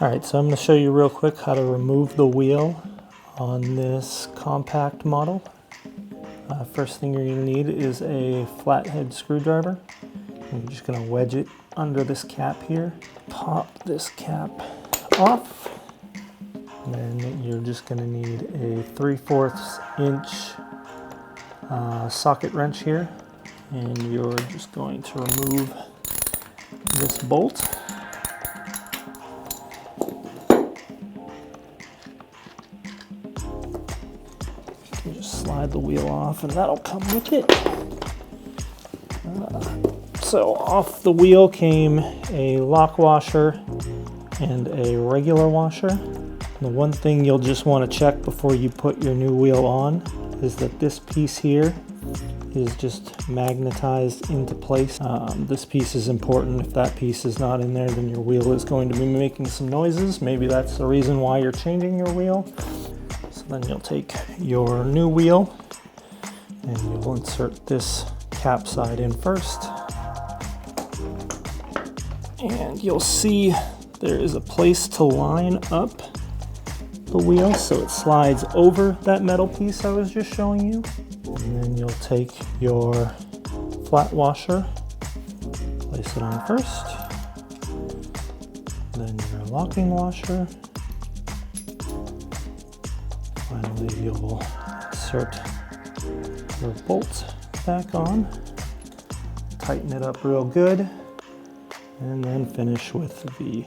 Alright, so I'm going to show you real quick how to remove the wheel on this compact model. First thing you're going to need is a flathead screwdriver. You're just going to wedge it under this cap here. Pop this cap off. And then you're just going to need a 3/4 inch socket wrench here. And you're just going to remove this bolt. You just slide the wheel off and that'll come with it. So off the wheel came a lock washer and a regular washer. The one thing you'll just want to check before you put your new wheel on is that this piece here is just magnetized into place. This piece is important. If that piece is not in there, then your wheel is going to be making some noises. Maybe that's the reason why you're changing your wheel. So then you'll take your new wheel and you'll insert this cap side in first. And you'll see there is a place to line up the wheel so it slides over that metal piece I was just showing you. And then you'll take your flat washer, place it on first, then your locking washer. Finally, you'll insert your bolt back on, tighten it up real good, and then finish with the